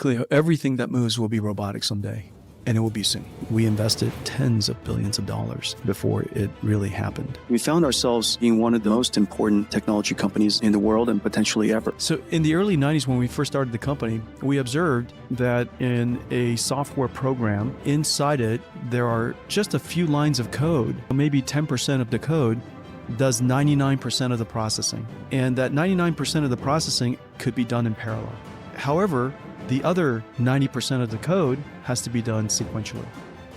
Cleo, everything that moves will be robotic someday, and it will be soon. We invested tens of billions of dollars before it really happened. We found ourselves being one of the most important technology companies in the world and potentially ever. So in the early 90s, when we first started the company, we observed that in a software program, inside it, there are just a few lines of code, maybe 10% of the code does 99% of the processing. And that 99% of the processing could be done in parallel. However, the other 90% of the code has to be done sequentially.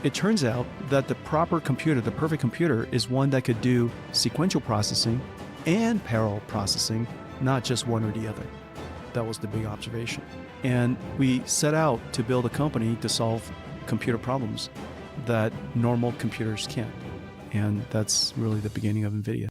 It turns out that the proper computer, the perfect computer, is one that could do sequential processing and parallel processing, not just one or the other. That was the big observation. And we set out to build a company to solve computer problems that normal computers can't. And that's really the beginning of NVIDIA.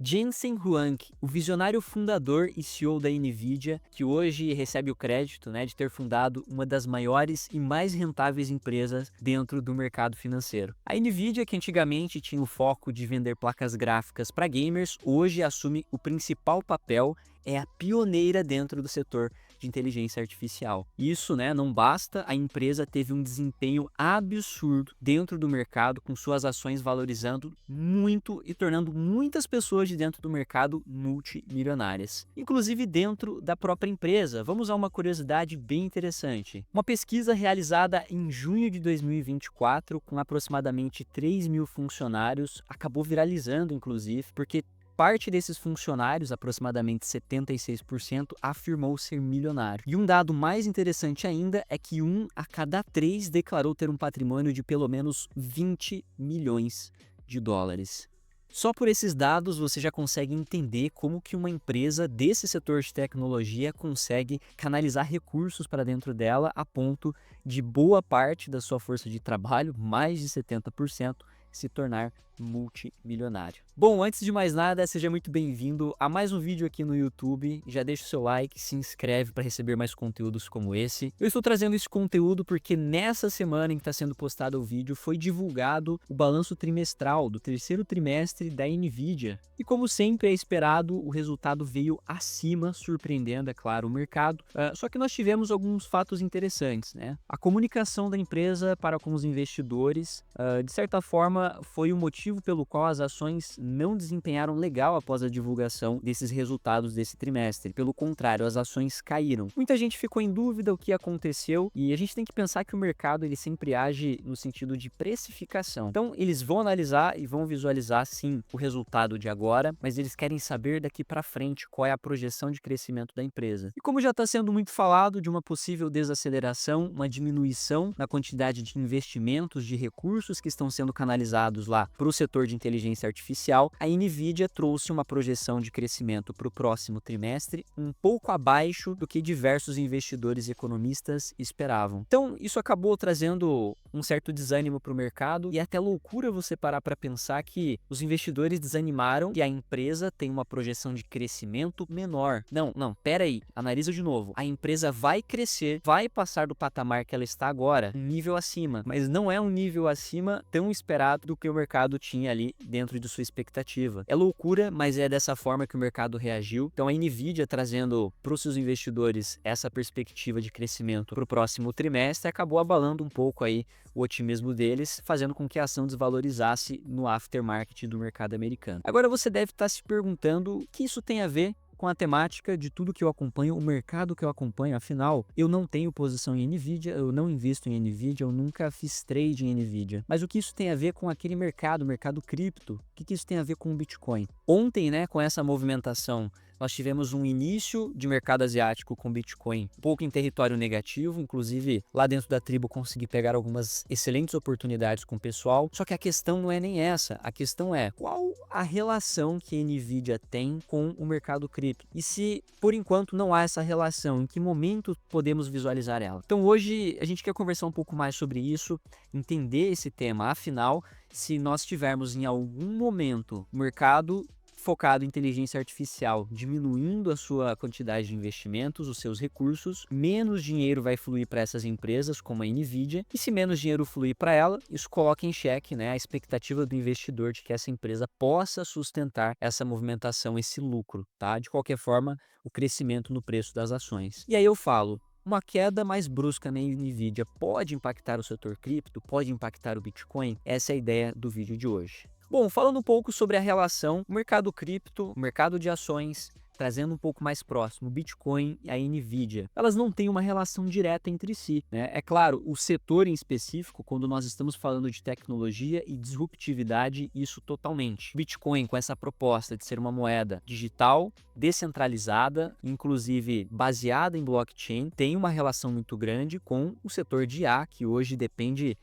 Jensen Huang, o visionário fundador e CEO da NVIDIA, que hoje recebe o crédito, de ter fundado uma das maiores e mais rentáveis empresas dentro do mercado financeiro. A NVIDIA, que antigamente tinha o foco de vender placas gráficas para gamers, hoje assume o principal papel, é a pioneira dentro do setor de inteligência artificial. Isso, não basta, a empresa teve um desempenho absurdo dentro do mercado, com suas ações valorizando muito e tornando muitas pessoas de dentro do mercado multimilionárias. Inclusive dentro da própria empresa. Vamos a uma curiosidade bem interessante. Uma pesquisa realizada em junho de 2024, com aproximadamente 3.000 funcionários, acabou viralizando, inclusive, porque parte desses funcionários, aproximadamente 76%, afirmou ser milionário. E um dado mais interessante ainda é que 1 a cada 3 declarou ter um patrimônio de pelo menos 20 milhões de dólares. Só por esses dados você já consegue entender como que uma empresa desse setor de tecnologia consegue canalizar recursos para dentro dela a ponto de boa parte da sua força de trabalho, mais de 70%, se tornar multimilionário. Bom, antes de mais nada, seja muito bem-vindo a mais um vídeo aqui no YouTube. Já deixa o seu like, se inscreve para receber mais conteúdos como esse. Eu estou trazendo esse conteúdo porque nessa semana em que está sendo postado o vídeo, foi divulgado o balanço trimestral do terceiro trimestre da NVIDIA. E como sempre é esperado, o resultado veio acima, surpreendendo, é claro, o mercado. Só que nós tivemos alguns fatos interessantes, A comunicação da empresa para com os investidores, de certa forma, foi o motivo pelo qual as ações não desempenharam legal após a divulgação desses resultados desse trimestre. Pelo contrário, as ações caíram. Muita gente ficou em dúvida o que aconteceu e a gente tem que pensar que o mercado ele sempre age no sentido de precificação. Então, eles vão analisar e vão visualizar, sim, o resultado de agora, mas eles querem saber daqui para frente qual é a projeção de crescimento da empresa. E como já está sendo muito falado de uma possível desaceleração, uma diminuição na quantidade de investimentos, de recursos que estão sendo canalizados lá para o setor de inteligência artificial, a NVIDIA trouxe uma projeção de crescimento para o próximo trimestre um pouco abaixo do que diversos investidores e economistas esperavam. Então, isso acabou trazendo um certo desânimo para o mercado e até loucura você parar para pensar que os investidores desanimaram e a empresa tem uma projeção de crescimento menor. Não, pera aí, analisa de novo. A empresa vai crescer, vai passar do patamar que ela está agora, um nível acima, mas não é um nível acima tão esperado do que o mercado tinha ali dentro de sua expectativa. É loucura, mas é dessa forma que o mercado reagiu. Então a NVIDIA trazendo para os seus investidores essa perspectiva de crescimento para o próximo trimestre acabou abalando um pouco aí o otimismo deles, fazendo com que a ação desvalorizasse no aftermarket do mercado americano. Agora você deve estar se perguntando o que isso tem a ver com a temática de tudo que eu acompanho, o mercado que eu acompanho. Afinal, eu não tenho posição em NVIDIA, eu não invisto em NVIDIA, eu nunca fiz trade em NVIDIA. Mas o que isso tem a ver com aquele mercado, o mercado cripto? O que isso tem a ver com o Bitcoin? Ontem, com essa movimentação, nós tivemos um início de mercado asiático com Bitcoin um pouco em território negativo, inclusive lá dentro da tribo consegui pegar algumas excelentes oportunidades com o pessoal, só que a questão não é nem essa, a questão é qual a relação que a NVIDIA tem com o mercado cripto e se por enquanto não há essa relação, em que momento podemos visualizar ela. Então hoje a gente quer conversar um pouco mais sobre isso, entender esse tema, afinal, se nós tivermos em algum momento o mercado focado em inteligência artificial, diminuindo a sua quantidade de investimentos, os seus recursos, menos dinheiro vai fluir para essas empresas, como a Nvidia, e se menos dinheiro fluir para ela, isso coloca em xeque, né, a expectativa do investidor de que essa empresa possa sustentar essa movimentação, esse lucro, tá? De qualquer forma, o crescimento no preço das ações. E aí eu falo, uma queda mais brusca na Nvidia pode impactar o setor cripto? Pode impactar o Bitcoin? Essa é a ideia do vídeo de hoje. Bom, falando um pouco sobre a relação mercado cripto, mercado de ações, trazendo um pouco mais próximo o Bitcoin e a Nvidia. Elas não têm uma relação direta entre si, né? É claro, o setor em específico, quando nós estamos falando de tecnologia e disruptividade, isso totalmente. Bitcoin, com essa proposta de ser uma moeda digital, descentralizada, inclusive baseada em blockchain, tem uma relação muito grande com o setor de IA, que hoje depende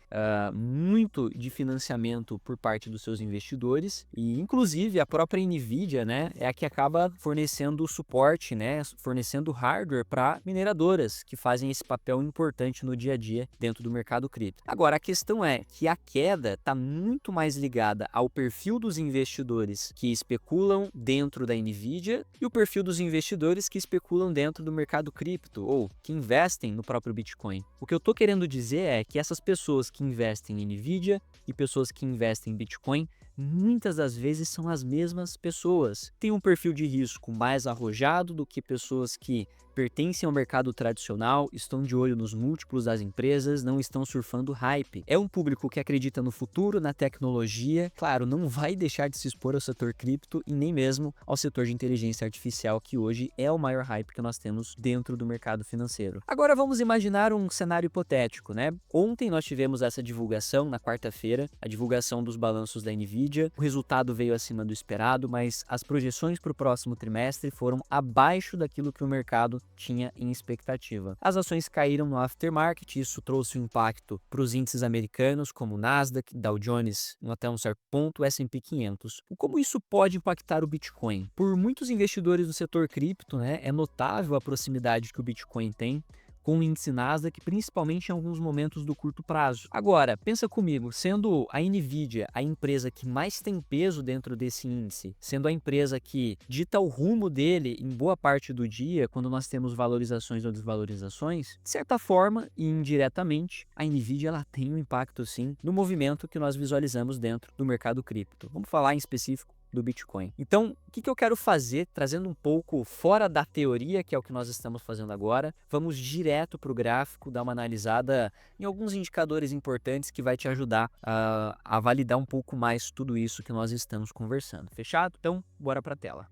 muito de financiamento por parte dos seus investidores, e inclusive a própria Nvidia, né, é a que acaba fornecendo suporte, né, fornecendo hardware para mineradoras que fazem esse papel importante no dia a dia dentro do mercado cripto. Agora, a questão é que a queda está muito mais ligada ao perfil dos investidores que especulam dentro da Nvidia e o perfil dos investidores que especulam dentro do mercado cripto ou que investem no próprio Bitcoin. O que eu estou querendo dizer é que essas pessoas que investem em Nvidia e pessoas que investem em Bitcoin muitas das vezes são as mesmas pessoas. Tem um perfil de risco mais arrojado do que pessoas que pertencem ao mercado tradicional, estão de olho nos múltiplos das empresas, não estão surfando hype. É um público que acredita no futuro, na tecnologia, claro, não vai deixar de se expor ao setor cripto e nem mesmo ao setor de inteligência artificial, que hoje é o maior hype que nós temos dentro do mercado financeiro. Agora vamos imaginar um cenário hipotético, né? Ontem nós tivemos essa divulgação, na quarta-feira, a divulgação dos balanços da Nvidia. O resultado veio acima do esperado, mas as projeções para o próximo trimestre foram abaixo daquilo que o mercado tinha em expectativa. As ações caíram no aftermarket, isso trouxe um impacto para os índices americanos, como o Nasdaq, Dow Jones, até um certo ponto, o S&P 500. Como isso pode impactar o Bitcoin? Por muitos investidores do setor cripto, né, é notável a proximidade que o Bitcoin tem com o índice Nasdaq, principalmente em alguns momentos do curto prazo. Agora, pensa comigo, sendo a Nvidia a empresa que mais tem peso dentro desse índice, sendo a empresa que dita o rumo dele em boa parte do dia, quando nós temos valorizações ou desvalorizações, de certa forma e indiretamente, a Nvidia ela tem um impacto sim no movimento que nós visualizamos dentro do mercado cripto. Vamos falar em específico do Bitcoin. Então, o que eu quero fazer, trazendo um pouco fora da teoria, que é o que nós estamos fazendo agora, vamos direto para o gráfico, dar uma analisada em alguns indicadores importantes que vai te ajudar a validar um pouco mais tudo isso que nós estamos conversando. Fechado? Então, bora para a tela.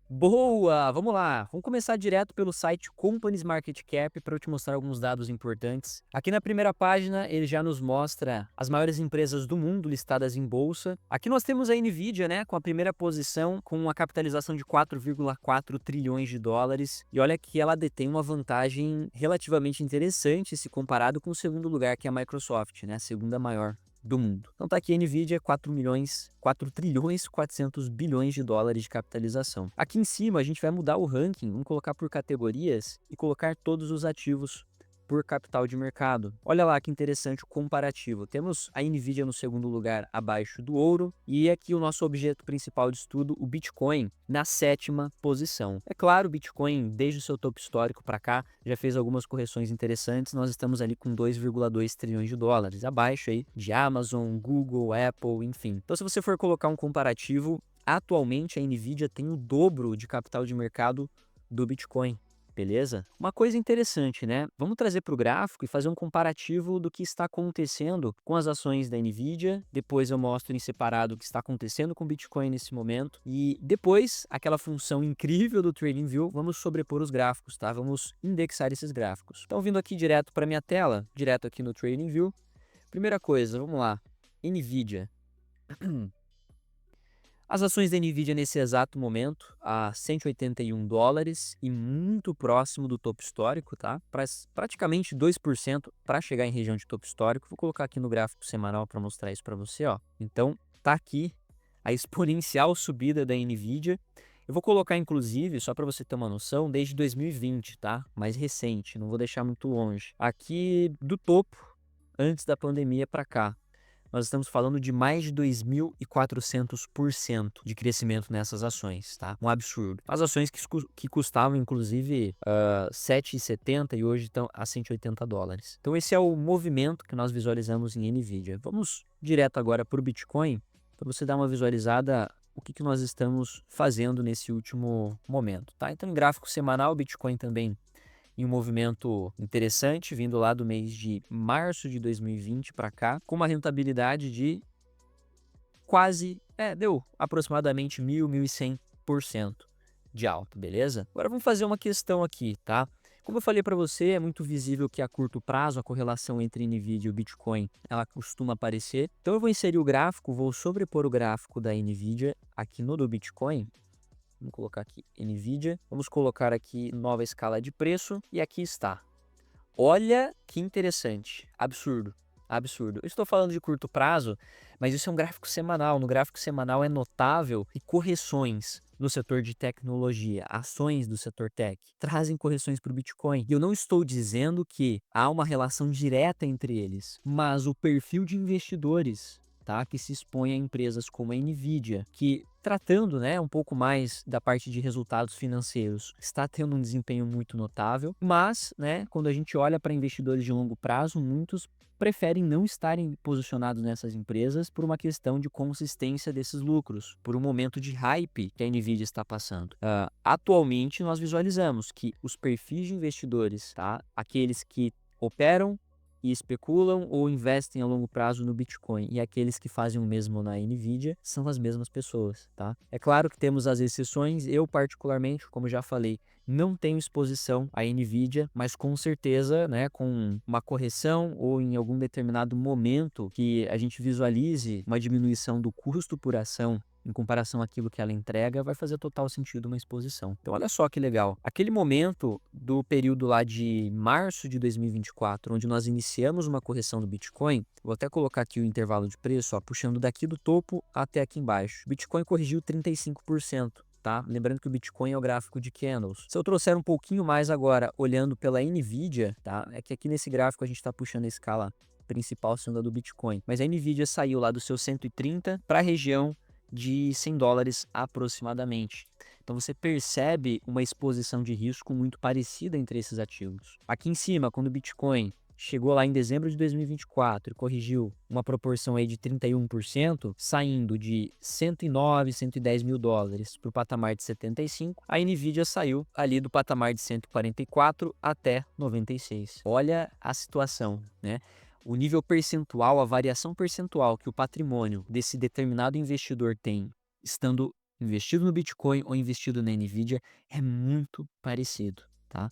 Boa! Vamos lá! Vamos começar direto pelo site Companies Market Cap para eu te mostrar alguns dados importantes. Aqui na primeira página ele já nos mostra as maiores empresas do mundo listadas em bolsa. Aqui nós temos a Nvidia, né, com a primeira posição, com uma capitalização de 4,4 trilhões de dólares. E olha que ela detém uma vantagem relativamente interessante se comparado com o segundo lugar, que é a Microsoft, né, a segunda maior do mundo. Então tá aqui a Nvidia, 4 trilhões 400 bilhões de dólares de capitalização. Aqui em cima a gente vai mudar o ranking, vamos colocar por categorias e colocar todos os ativos por capital de mercado. Olha lá que interessante o comparativo. Temos a Nvidia no segundo lugar abaixo do ouro e aqui o nosso objeto principal de estudo, o Bitcoin, na sétima posição. É claro, o Bitcoin, desde o seu topo histórico para cá, já fez algumas correções interessantes. Nós estamos ali com 2,2 trilhões de dólares, abaixo aí de Amazon, Google, Apple, enfim. Então, se você for colocar um comparativo, atualmente a Nvidia tem o dobro de capital de mercado do Bitcoin. Beleza? Uma coisa interessante, né? Vamos trazer para o gráfico e fazer um comparativo do que está acontecendo com as ações da Nvidia. Depois eu mostro em separado o que está acontecendo com o Bitcoin nesse momento. E depois, aquela função incrível do TradingView, vamos sobrepor os gráficos, tá? Vamos indexar esses gráficos. Então, vindo aqui direto para minha tela, direto aqui no TradingView. Primeira coisa, vamos lá. Nvidia. As ações da Nvidia nesse exato momento a 181 dólares e muito próximo do topo histórico, tá? Praticamente 2% para chegar em região de topo histórico. Vou colocar aqui no gráfico semanal para mostrar isso para você, ó. Então, tá aqui a exponencial subida da Nvidia. Eu vou colocar, inclusive, só para você ter uma noção, desde 2020, tá? Mais recente, não vou deixar muito longe. Aqui do topo, antes da pandemia para cá. nós estamos falando de mais de 2.400% de crescimento nessas ações, tá? Um absurdo. As ações que custavam, inclusive, $7,70 e hoje estão a $180. Então, esse é o movimento que nós visualizamos em NVIDIA. Vamos direto agora para o Bitcoin, para você dar uma visualizada o que nós estamos fazendo nesse último momento, tá? Então, em gráfico semanal, o Bitcoin também em um movimento interessante, vindo lá do mês de março de 2020 para cá, com uma rentabilidade de deu aproximadamente 1.100% de alta, beleza? Agora vamos fazer uma questão aqui, tá? Como eu falei para você, é muito visível que a curto prazo a correlação entre NVIDIA e o Bitcoin, ela costuma aparecer. Então eu vou inserir o gráfico, vou sobrepor o gráfico da NVIDIA aqui no do Bitcoin. Vamos colocar aqui NVIDIA, vamos colocar aqui nova escala de preço e aqui está. Olha que interessante, absurdo. Absurdo. Eu estou falando de curto prazo, mas isso é um gráfico semanal. No gráfico semanal é notável que correções no setor de tecnologia, ações do setor tech, trazem correções para o Bitcoin. E eu não estou dizendo que há uma relação direta entre eles, mas o perfil de investidores, tá, que se expõe a empresas como a NVIDIA, que tratando, né, um pouco mais da parte de resultados financeiros, está tendo um desempenho muito notável, mas, né, quando a gente olha para investidores de longo prazo, muitos preferem não estarem posicionados nessas empresas por uma questão de consistência desses lucros, por um momento de hype que a NVIDIA está passando. Atualmente, nós visualizamos que os perfis de investidores, tá, aqueles que operam e especulam ou investem a longo prazo no Bitcoin e aqueles que fazem o mesmo na NVIDIA são as mesmas pessoas, tá? É claro que temos as exceções, eu particularmente, como já falei, não tenho exposição à NVIDIA, mas com certeza, né, com uma correção ou em algum determinado momento que a gente visualize uma diminuição do custo por ação em comparação àquilo que ela entrega, vai fazer total sentido uma exposição. Então, olha só que legal. Aquele momento do período lá de março de 2024, onde nós iniciamos uma correção do Bitcoin, vou até colocar aqui o intervalo de preço, ó, puxando daqui do topo até aqui embaixo. O Bitcoin corrigiu 35%. Tá? Lembrando que o Bitcoin é o gráfico de candles. Se eu trouxer um pouquinho mais agora, olhando pela NVIDIA, tá? É que aqui nesse gráfico a gente está puxando a escala principal sendo a do Bitcoin. Mas a NVIDIA saiu lá do seu 130 para a região de $100 aproximadamente. Então você percebe uma exposição de risco muito parecida entre esses ativos. Aqui em cima, quando o Bitcoin chegou lá em dezembro de 2024 e corrigiu uma proporção aí de 31%, saindo de 109, 110 mil dólares para o patamar de 75, a NVIDIA saiu ali do patamar de 144 até 96. Olha a situação, né? O nível percentual, a variação percentual que o patrimônio desse determinado investidor tem, estando investido no Bitcoin ou investido na NVIDIA, é muito parecido, tá?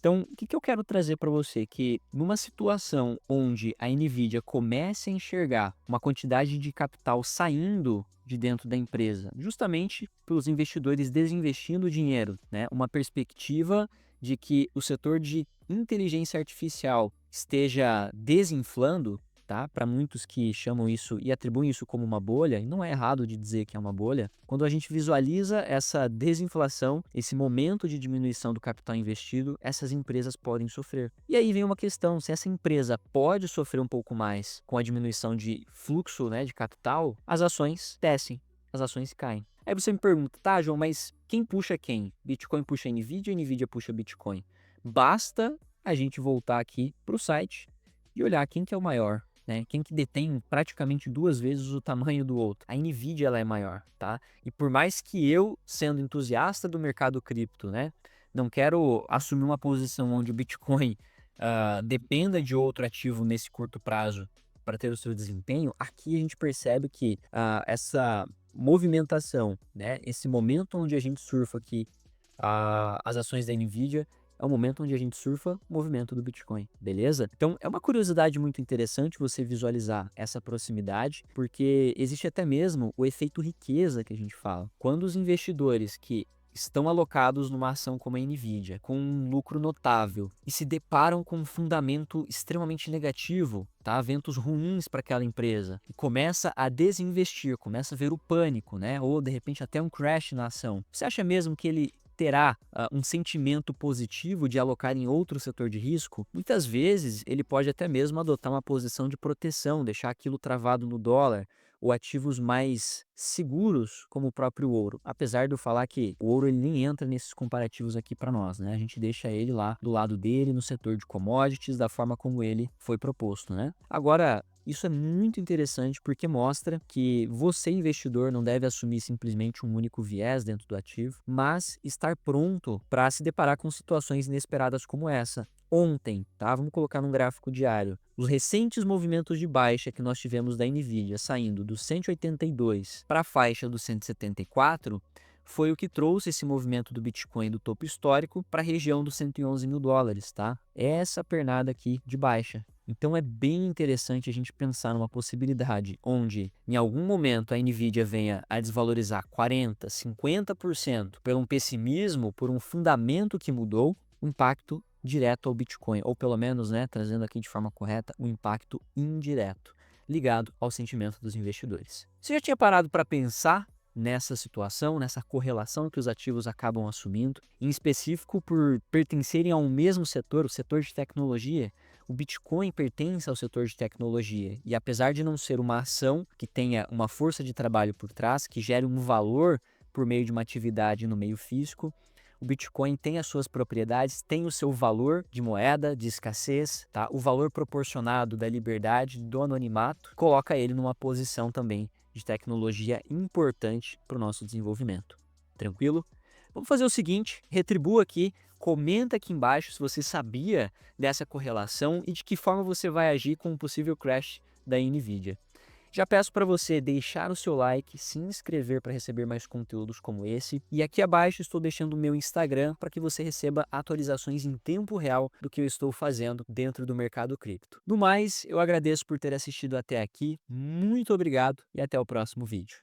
Então, o que eu quero trazer para você? Que numa situação onde a NVIDIA comece a enxergar uma quantidade de capital saindo de dentro da empresa, justamente pelos investidores desinvestindo dinheiro, né? Uma perspectiva de que o setor de inteligência artificial esteja desinflando, tá? Para muitos que chamam isso e atribuem isso como uma bolha, e não é errado de dizer que é uma bolha, quando a gente visualiza essa desinflação, esse momento de diminuição do capital investido, essas empresas podem sofrer. E aí vem uma questão, se essa empresa pode sofrer um pouco mais com a diminuição de fluxo, né, de capital, as ações descem, as ações caem. Aí você me pergunta, tá, João, mas quem puxa quem? Bitcoin puxa NVIDIA ou NVIDIA puxa Bitcoin? Basta a gente voltar aqui para o site e olhar quem que é o maior, né? Quem que detém praticamente 2 vezes o tamanho do outro. A NVIDIA ela é maior, tá? E por mais que eu, sendo entusiasta do mercado cripto, né, não quero assumir uma posição onde o Bitcoin dependa de outro ativo nesse curto prazo para ter o seu desempenho, aqui a gente percebe que essa movimentação, né, esse momento onde a gente surfa aqui as ações da NVIDIA, é o momento onde a gente surfa o movimento do Bitcoin, beleza? Então, é uma curiosidade muito interessante você visualizar essa proximidade, porque existe até mesmo o efeito riqueza que a gente fala. Quando os investidores que estão alocados numa ação como a NVIDIA, com um lucro notável, e se deparam com um fundamento extremamente negativo, tá? Ventos ruins para aquela empresa, e começa a desinvestir, começa a ver o pânico, né? Ou, de repente, até um crash na ação. Você acha mesmo que ele terá um sentimento positivo de alocar em outro setor de risco, muitas vezes ele pode até mesmo adotar uma posição de proteção, deixar aquilo travado no dólar, ou ativos mais seguros, como o próprio ouro. Apesar de eu falar que o ouro ele nem entra nesses comparativos aqui para nós, né? A gente deixa ele lá do lado dele, no setor de commodities, da forma como ele foi proposto, né? Agora, isso é muito interessante porque mostra que você, investidor, não deve assumir simplesmente um único viés dentro do ativo, mas estar pronto para se deparar com situações inesperadas como essa. Ontem, tá? Vamos colocar num gráfico diário. Os recentes movimentos de baixa que nós tivemos da Nvidia saindo do 182 para a faixa do 174 foi o que trouxe esse movimento do Bitcoin do topo histórico para a região dos 111 mil dólares, tá? Essa pernada aqui de baixa. Então é bem interessante a gente pensar numa possibilidade onde em algum momento a Nvidia venha a desvalorizar 40%, 50% por um pessimismo, por um fundamento que mudou, o impacto direto ao Bitcoin, ou pelo menos, né, trazendo aqui de forma correta, o impacto indireto, ligado ao sentimento dos investidores. Você já tinha parado para pensar nessa situação, nessa correlação que os ativos acabam assumindo, em específico por pertencerem ao mesmo setor, o setor de tecnologia? O Bitcoin pertence ao setor de tecnologia e apesar de não ser uma ação que tenha uma força de trabalho por trás, que gere um valor por meio de uma atividade no meio físico, o Bitcoin tem as suas propriedades, tem o seu valor de moeda, de escassez, tá? O valor proporcionado da liberdade, do anonimato, coloca ele numa posição também de tecnologia importante para o nosso desenvolvimento. Tranquilo? Vamos fazer o seguinte, retribua aqui, comenta aqui embaixo se você sabia dessa correlação e de que forma você vai agir com um possível crash da Nvidia. Já peço para você deixar o seu like, se inscrever para receber mais conteúdos como esse. E aqui abaixo estou deixando o meu Instagram para que você receba atualizações em tempo real do que eu estou fazendo dentro do mercado cripto. No mais, eu agradeço por ter assistido até aqui, muito obrigado e até o próximo vídeo.